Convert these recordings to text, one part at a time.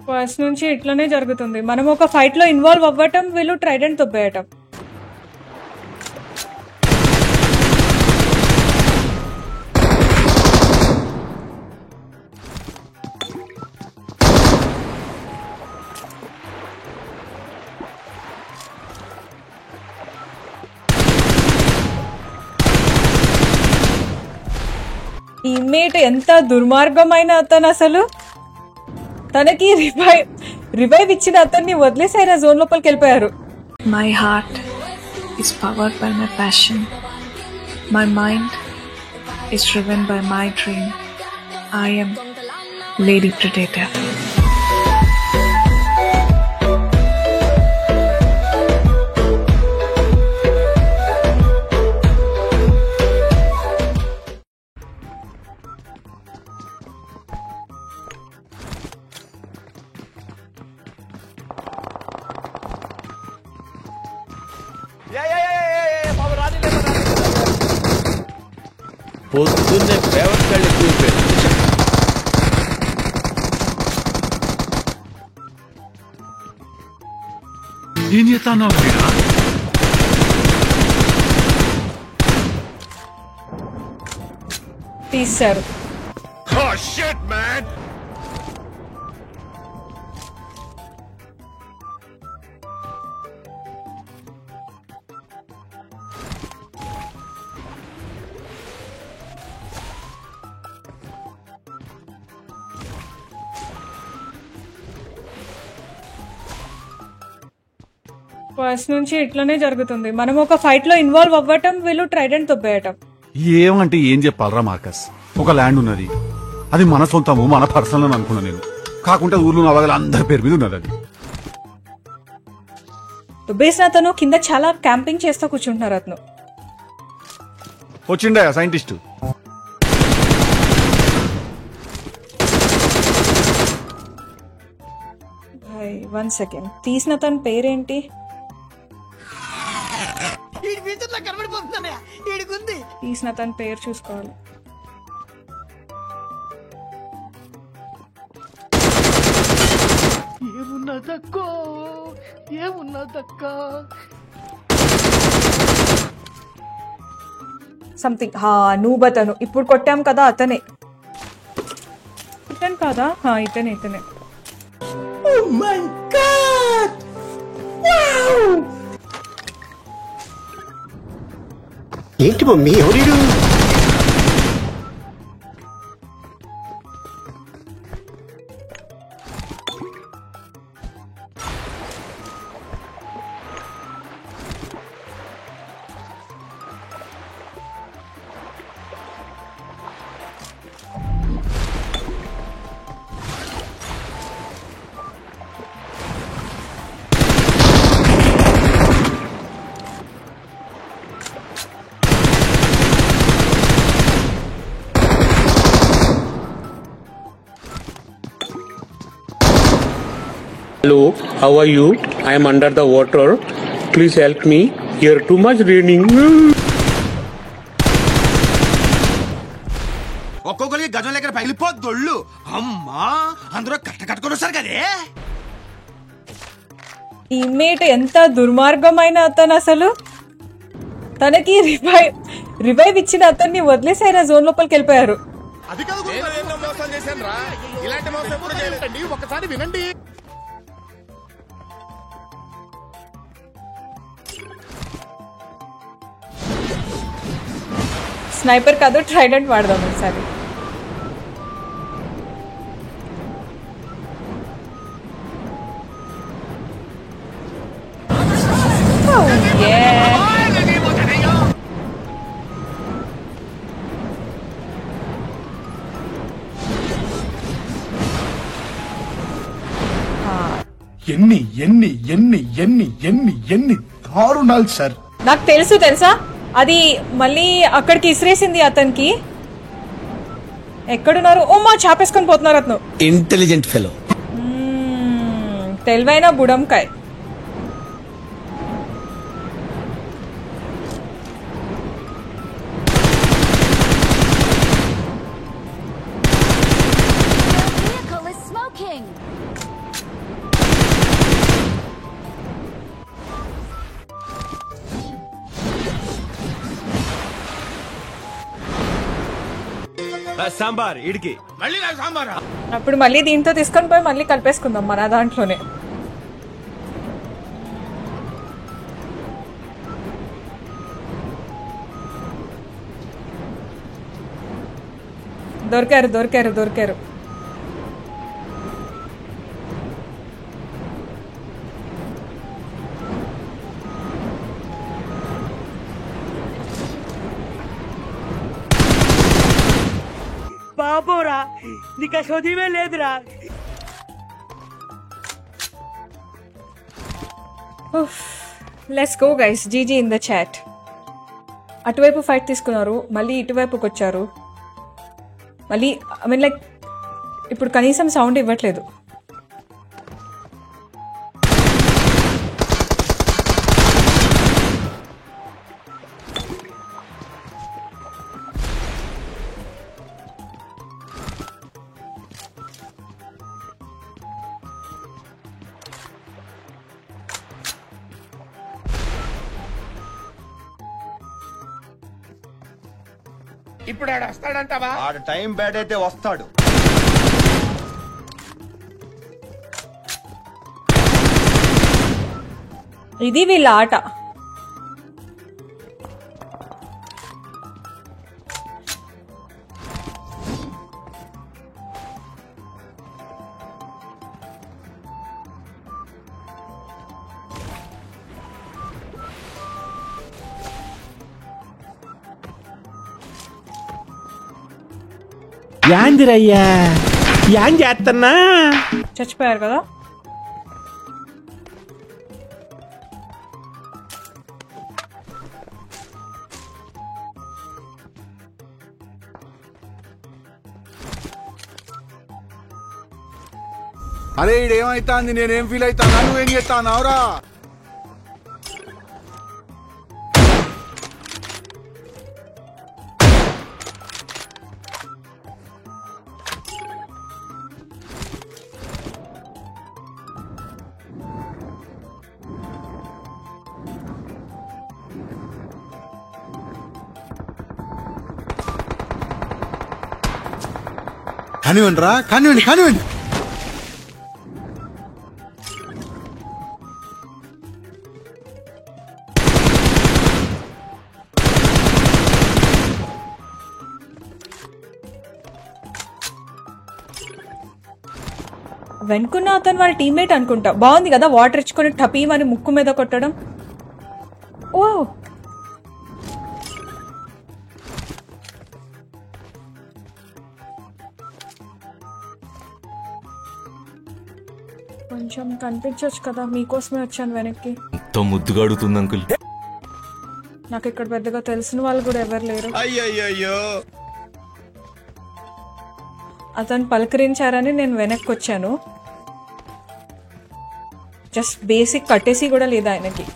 First నుంచి ఇట్లనే జరుగుతుంది. మనం ఒక ఫైట్ లో ఇన్వాల్వ్ అవ్వటం, వీళ్ళు ట్రైడెంట్ తొబ్బేయటం. టీమ్మేట్ ఎంత దుర్మార్గమైన అతను అసలు. తనకి రివైవ్ ఇచ్చిన అతన్ని వదిలేసారు, జోన్ లోపలికి వెళ్ళిపోయారు. My heart is powered by my passion. My mind is driven by my dream. I am Lady Predator. పొద్దున్నే పేవట్కళ్ళు కూలిపోయారు. ఏం చేస్తున్నావు? తీశారు. ఫస్ట్ నుంచి ఇట్లనే జరుగుతుంది. మనం ఒక ఫైట్ లో ఇన్వాల్వ్ అవ్వటం, వీళ్ళు ట్రైడెంట్ తొబ్బేయటం. ఏమంటే ఏం చెప్పాలరా మార్కస్? ఒక ల్యాండ్ ఉన్నది, అది మన సొంతము, మన పర్సనల్ అని అనుకున్నా నేను. కాకుంటే ఊర్లో నవగల అందరి పేరు మీద ఉన్నది. అది దుబ్బేసిన అతను కింద చాలా క్యాంపింగ్ చేస్తూ కూర్చుంటున్నారు. అతను వచ్చిండా సైంటిస్ట్. 1 సెకండ్. తీసిన తన పేరేంటి? తీసిన తన పేరు చూసుకోవాలి. సంథింగ్ నూబతను. ఇప్పుడు కొట్టాం కదా అతనే. ఇతను కాదా? ఇతనే. Oh my God! Wow! ఏంటి మమ్మీ ఎవరు? Hello, how are you? I am under the water. Please help me. Here too much raining. ఒక్కొక్కరికి గజం లెక్కన పగిలిపోద్దొళ్ళు. అమ్మా, అందరూ కట్టుకొని వస్తారు కదే. టీమ్మేట్ ఎంత దుర్మార్గమైన అతను అసలు. తనకి రివైవ్ ఇచ్చిన అతన్ని వదిలేసారు, జోన్ లోపలికి వెళ్ళిపోయారు. ఒకసారి వినండి. స్నైపర్ కాదు, ట్రైడెంట్ వాడదాం ఒకసారి. ఎన్ని ఎన్ని ఎన్ని ఎన్ని ఎన్ని ఎన్ని దారుణాలు సార్. నాకు తెలుసా, అది మళ్ళీ అక్కడికి ఇసిరేసింది అతనికి. ఎక్కడున్నారు? ఓమా, చాపేసుకొని పోతున్నారు అతను. Intelligent fellow. తెలివైన బుడంకాయ్. సాంబార్ ఇడికి మళ్ళీ నాకు సాంబారా. అప్పుడు మళ్ళీ దీంతో తీసుకొని పోయి మళ్ళీ కలిపేసుకుందాం మన దాంట్లోనే. దొరికారు దొరికారు దొరికారు. బాబోరా నీకు చదివే లేదురా. Let's go guys, GG in the chat. అటువైపు ఫైట్ తీసుకున్నారు, మళ్ళీ ఇటువైపుకి వచ్చారు. మళ్ళీ ఐ మీన్ లైక్ ఇప్పుడు కనీసం సౌండ్ ఇవ్వట్లేదు. ఇప్పుడు ఆడు వస్తాడంటావా? ఆడు టైం బ్యాడ్ అయితే వస్తాడు. ఇది వీళ్ళ ఆట. యాందిరయ్యా యాం చేస్తున్నా. చచ్చిపోయారు కదా. అరే ఇడేమైతాంది, నేనేం ఫీల్ అవుతాను, నువ్వేం చేస్తానవరా? కానివ్వండి రా, కానివ్వండి కానివ్వండి. వెనుకున్న అతను వాళ్ళ టీమ్మేట్ అనుకుంటా. బాగుంది కదా, వాటర్ ఇచ్చుకొని టపీమని ముక్కు మీద కొట్టడం. ఓ కొంచెం కనిపించవచ్చు కదా, మీకోసమే వచ్చాను వెనక్కి. ఎంతో ముద్దుగా అడుగుతుంది అంకుల్. నాకు ఇక్కడ పెద్దగా తెలిసిన వాళ్ళు కూడా ఎవరు లేరు. అయ్యయ్యో అతను పలకరించారని నేను వెనక్కి వచ్చాను. జస్ట్ బేసిక్ కట్టేసి కూడా లేదు ఆయనకి.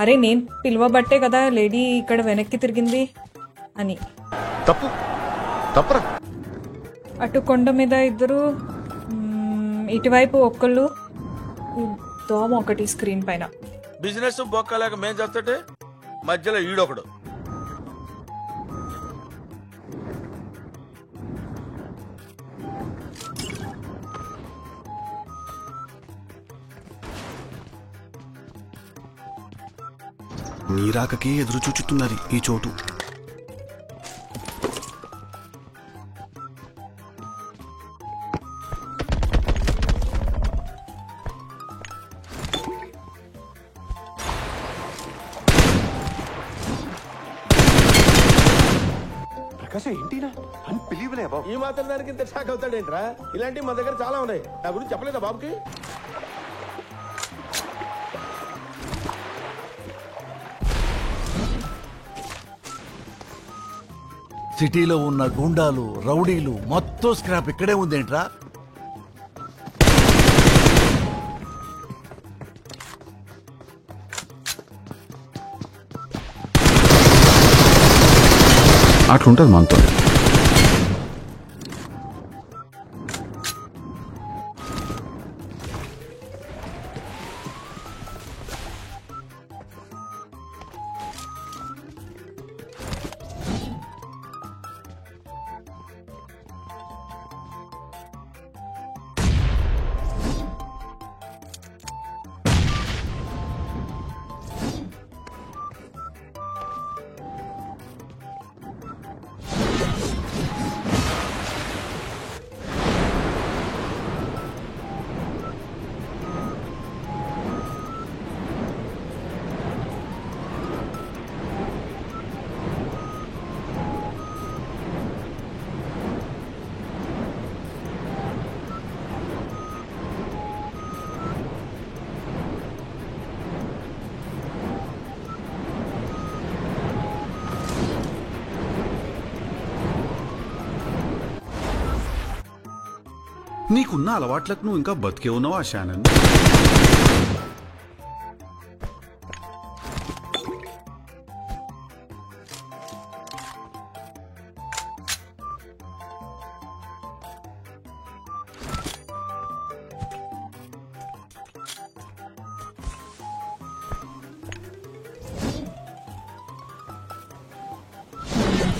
అరే నేను పిలవబట్టే కదా లేడీ ఇక్కడ వెనక్కి తిరిగింది అని. తప్పు తప్పరా. అటు కొండ మీద ఇద్దరు, ఇటువైపు ఒక్కళ్ళు, దోమ ఒకటి స్క్రీన్ పైన. బిజినెస్ బొక్కలేక మేం చేస్తుంటే మధ్యలో ఈడొకడు. నీరాకకి ఎదురు చూచుతున్నది ఈ చోటు. ఈ మాత్రం దానికి ఇంత షాక్ అవుతాడేంట్రా? ఇలాంటివి మా దగ్గర చాలా ఉన్నాయి. నా గురించి చెప్పలేదా బాబుకి? సిటీలో ఉన్న గుండాలు, రౌడీలు మొత్తం స్క్రాప్ ఇక్కడే ఉందేంట్రా? అట్లుంటది మనతో. నీకున్న అలవాట్లకు నువ్వు ఇంకా బతికే ఉన్నావా షానన్?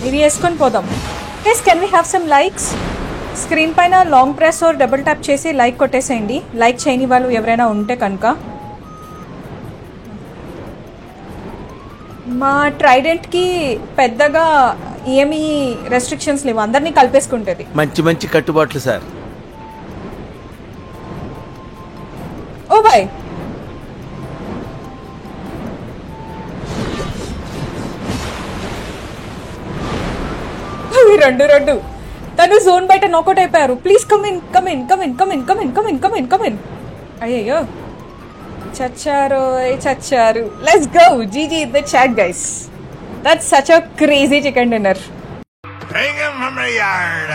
ఇది వేసుకొని పోదాం. Guys can we have some likes? Screen పైన long press or double tap చేసి లైక్ కొట్టేసేయండి. లైక్ చేయని వాళ్ళు ఎవరైనా ఉంటే కనుక. మా ట్రైడెంట్కి పెద్దగా ఏమీ రెస్ట్రిక్షన్స్ లేవు, అందరినీ కలిపేసుకుంటుంది. మంచి మంచి కట్టుబాట్లు సార్. ఓ బాయ్, రెండు తను జోన్ బయట నాకౌట్ అయిపోయారు. Please come in come in come in come in come in come in come in come in. అయ్యయ్యో చచ్చారు. Let's go. GG in the chat guys. That's such a crazy chicken dinner. Bring him from the yard.